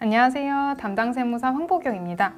안녕하세요. 담당 세무사 황보경입니다.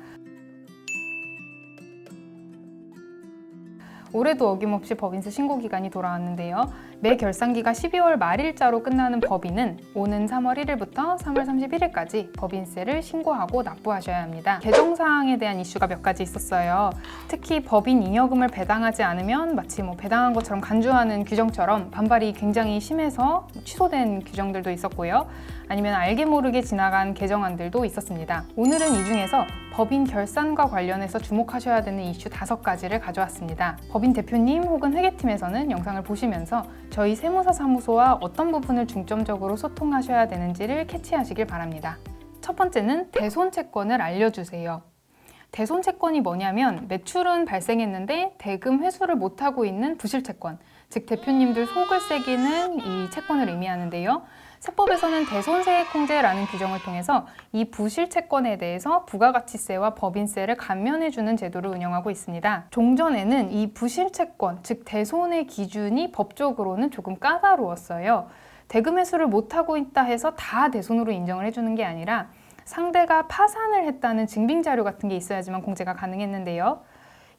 올해도 어김없이 법인세 신고기간이 돌아왔는데요. 매 결산기가 12월 말일자로 끝나는 법인은 오는 3월 1일부터 3월 31일까지 법인세를 신고하고 납부하셔야 합니다. 개정사항에 대한 이슈가 몇 가지 있었어요. 특히 법인 잉여금을 배당하지 않으면 마치 배당한 것처럼 간주하는 규정처럼 반발이 굉장히 심해서 취소된 규정들도 있었고요. 아니면 알게 모르게 지나간 개정안들도 있었습니다. 오늘은 이 중에서 법인 결산과 관련해서 주목하셔야 되는 이슈 5가지를 가져왔습니다. 법인 대표님 혹은 회계팀에서는 영상을 보시면서 저희 세무사 사무소와 어떤 부분을 중점적으로 소통하셔야 되는지를 캐치하시길 바랍니다. 첫 번째는 대손채권을 알려주세요. 대손채권이 뭐냐면 매출은 발생했는데 대금 회수를 못하고 있는 부실채권, 즉 대표님들 속을 새기는 이 채권을 의미하는데요. 세법에서는 대손세액공제라는 규정을 통해서 이 부실채권에 대해서 부가가치세와 법인세를 감면해주는 제도를 운영하고 있습니다. 종전에는 이 부실채권, 즉 대손의 기준이 법적으로는 조금 까다로웠어요. 대금 회수를 못하고 있다 해서 다 대손으로 인정을 해주는 게 아니라 상대가 파산을 했다는 증빙자료 같은 게 있어야지만 공제가 가능했는데요.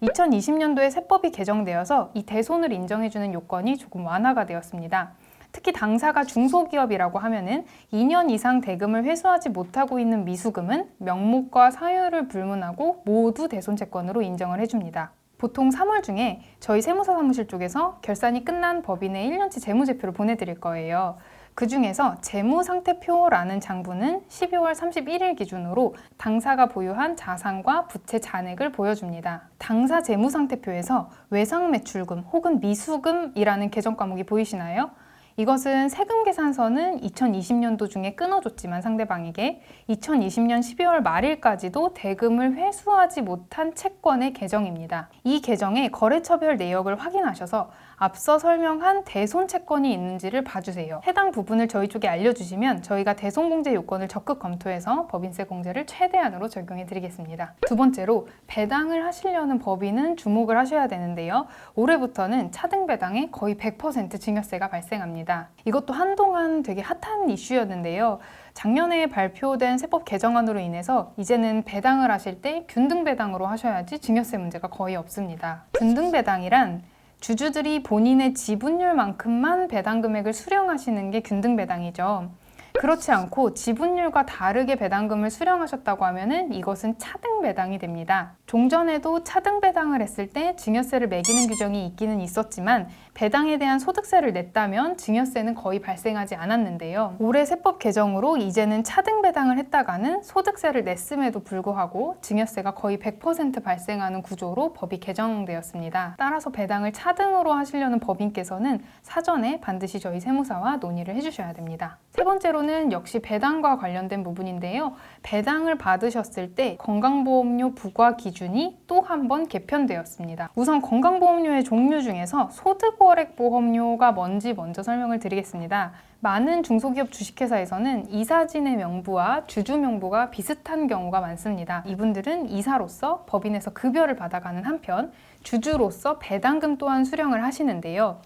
2020년도에 세법이 개정되어서 이 대손을 인정해주는 요건이 조금 완화가 되었습니다. 특히 당사가 중소기업이라고 하면은 2년 이상 대금을 회수하지 못하고 있는 미수금은 명목과 사유를 불문하고 모두 대손채권으로 인정을 해줍니다. 보통 3월 중에 저희 세무사 사무실 쪽에서 결산이 끝난 법인의 1년치 재무제표를 보내드릴 거예요. 그 중에서 재무상태표라는 장부는 12월 31일 기준으로 당사가 보유한 자산과 부채 잔액을 보여줍니다. 당사 재무상태표에서 외상매출금 혹은 미수금이라는 계정 과목이 보이시나요? 이것은 세금 계산서는 2020년도 중에 끊어줬지만 상대방에게 2020년 12월 말일까지도 대금을 회수하지 못한 채권의 계정입니다. 이 계정의 거래처별 내역을 확인하셔서 앞서 설명한 대손채권이 있는지를 봐주세요. 해당 부분을 저희 쪽에 알려주시면 저희가 대손공제 요건을 적극 검토해서 법인세 공제를 최대한으로 적용해 드리겠습니다. 두 번째로 배당을 하시려는 법인은 주목을 하셔야 되는데요. 올해부터는 차등배당에 거의 100% 증여세가 발생합니다. 이것도 한동안 되게 핫한 이슈였는데요. 작년에 발표된 세법 개정안으로 인해서 이제는 배당을 하실 때 균등배당으로 하셔야지 증여세 문제가 거의 없습니다. 균등배당이란 주주들이 본인의 지분율만큼만 배당 금액을 수령하시는 게 균등배당이죠. 그렇지 않고 지분율과 다르게 배당금을 수령하셨다고 하면은 이것은 차등배당이 됩니다. 종전에도 차등배당을 했을 때 증여세를 매기는 규정이 있기는 있었지만 배당에 대한 소득세를 냈다면 증여세는 거의 발생하지 않았는데요. 올해 세법 개정으로 이제는 차등배당을 했다가는 소득세를 냈음에도 불구하고 증여세가 거의 100% 발생하는 구조로 법이 개정되었습니다. 따라서 배당을 차등으로 하시려는 법인께서는 사전에 반드시 저희 세무사와 논의를 해주셔야 됩니다. 세 번째로는 역시 배당과 관련된 부분인데요. 배당을 받으셨을 때 건강보험료 부과 기준이 또 한 번 개편되었습니다. 우선 건강보험료의 종류 중에서 소득월액보험료가 뭔지 먼저 설명을 드리겠습니다. 많은 중소기업 주식회사에서는 이사진의 명부와 주주 명부가 비슷한 경우가 많습니다. 이분들은 이사로서 법인에서 급여를 받아가는 한편 주주로서 배당금 또한 수령을 하시는데요.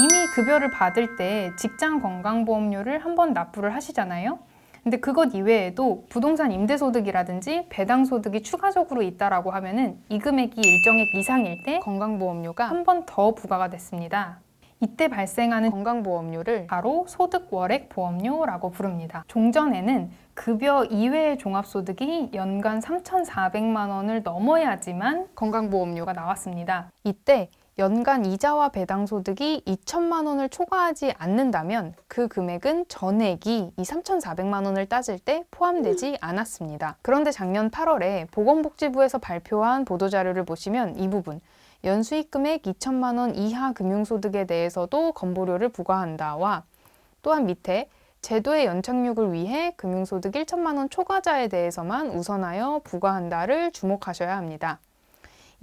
이미 급여를 받을 때 직장 건강보험료를 한번 납부를 하시잖아요. 근데 그것 이외에도 부동산 임대소득이라든지 배당소득이 추가적으로 있다라고 하면은 이 금액이 일정액 이상일 때 건강보험료가 한 번 더 부과가 됐습니다. 이때 발생하는 건강보험료를 바로 소득월액보험료라고 부릅니다. 종전에는 급여 이외의 종합소득이 연간 3,400만 원을 넘어야지만 건강보험료가 나왔습니다. 이때 연간 이자와 배당소득이 2천만 원을 초과하지 않는다면 그 금액은 전액이 이 3,400만 원을 따질 때 포함되지 않았습니다. 그런데 작년 8월에 보건복지부에서 발표한 보도자료를 보시면 이 부분 연수익 금액 2천만 원 이하 금융소득에 대해서도 건보료를 부과한다와 또한 밑에 제도의 연착륙을 위해 금융소득 1천만 원 초과자에 대해서만 우선하여 부과한다를 주목하셔야 합니다.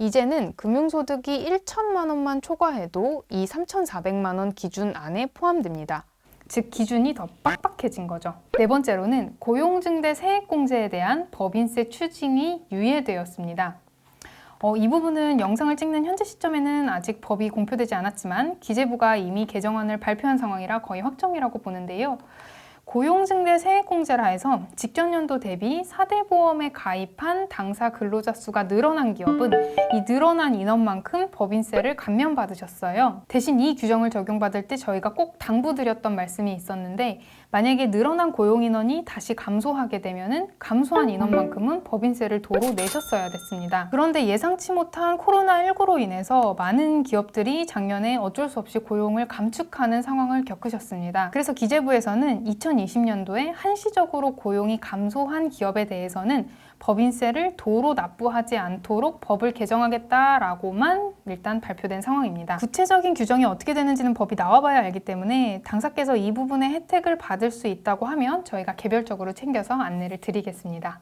이제는 금융소득이 1천만 원만 초과해도 이 3,400만 원 기준 안에 포함됩니다. 즉 기준이 더 빡빡해진 거죠. 네 번째로는 고용증대 세액공제에 대한 법인세 추징이 유예되었습니다. 이 부분은 영상을 찍는 현재 시점에는 아직 법이 공표되지 않았지만 기재부가 이미 개정안을 발표한 상황이라 거의 확정이라고 보는데요. 고용증대 세액공제라 해서 직전 연도 대비 4대 보험에 가입한 당사 근로자 수가 늘어난 기업은 이 늘어난 인원만큼 법인세를 감면받으셨어요. 대신 이 규정을 적용받을 때 저희가 꼭 당부드렸던 말씀이 있었는데, 만약에 늘어난 고용 인원이 다시 감소하게 되면은 감소한 인원만큼은 법인세를 도로 내셨어야 됐습니다. 그런데 예상치 못한 코로나19로 인해서 많은 기업들이 작년에 어쩔 수 없이 고용을 감축하는 상황을 겪으셨습니다. 그래서 기재부에서는 2020년도에 한시적으로 고용이 감소한 기업에 대해서는 법인세를 도로 납부하지 않도록 법을 개정하겠다라고만 일단 발표된 상황입니다. 구체적인 규정이 어떻게 되는지는 법이 나와봐야 알기 때문에 당사께서 이 부분의 혜택을 받을 수 있다고 하면 저희가 개별적으로 챙겨서 안내를 드리겠습니다.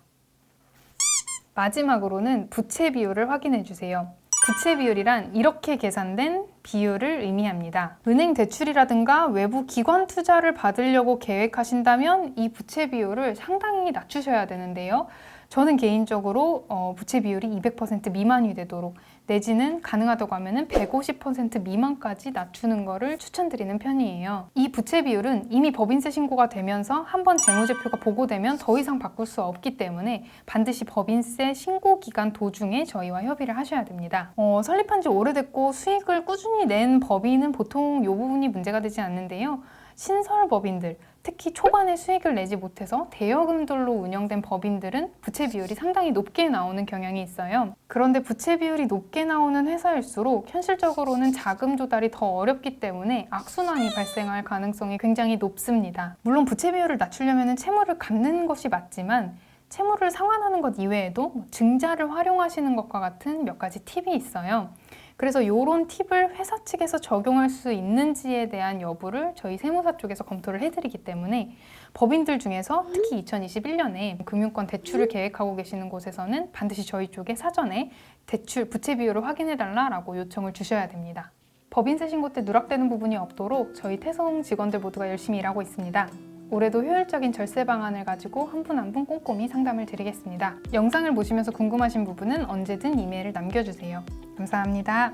마지막으로는 부채 비율을 확인해 주세요. 부채 비율이란 이렇게 계산된 비율을 의미합니다. 은행 대출이라든가 외부 기관 투자를 받으려고 계획하신다면 이 부채 비율을 상당히 낮추셔야 되는데요. 저는 개인적으로 부채 비율이 200% 미만이 되도록, 내지는 가능하다고 하면 150% 미만까지 낮추는 것을 추천드리는 편이에요. 이 부채 비율은 이미 법인세 신고가 되면서 한번 재무제표가 보고되면 더 이상 바꿀 수 없기 때문에 반드시 법인세 신고 기간 도중에 저희와 협의를 하셔야 됩니다. 설립한 지 오래됐고 수익을 꾸준히 낸 법인은 보통 이 부분이 문제가 되지 않는데요. 신설 법인들, 특히 초반에 수익을 내지 못해서 대여금들로 운영된 법인들은 부채 비율이 상당히 높게 나오는 경향이 있어요. 그런데 부채 비율이 높게 나오는 회사일수록 현실적으로는 자금 조달이 더 어렵기 때문에 악순환이 발생할 가능성이 굉장히 높습니다. 물론 부채 비율을 낮추려면 채무를 갚는 것이 맞지만 채무를 상환하는 것 이외에도 증자를 활용하시는 것과 같은 몇 가지 팁이 있어요. 그래서 이런 팁을 회사 측에서 적용할 수 있는지에 대한 여부를 저희 세무사 쪽에서 검토를 해드리기 때문에 법인들 중에서 특히 2021년에 금융권 대출을 계획하고 계시는 곳에서는 반드시 저희 쪽에 사전에 대출 부채 비율을 확인해달라고 요청을 주셔야 됩니다. 법인세 신고 때 누락되는 부분이 없도록 저희 태성 직원들 모두가 열심히 일하고 있습니다. 올해도 효율적인 절세 방안을 가지고 한 분 한 분 꼼꼼히 상담을 드리겠습니다. 영상을 보시면서 궁금하신 부분은 언제든 이메일을 남겨주세요. 감사합니다.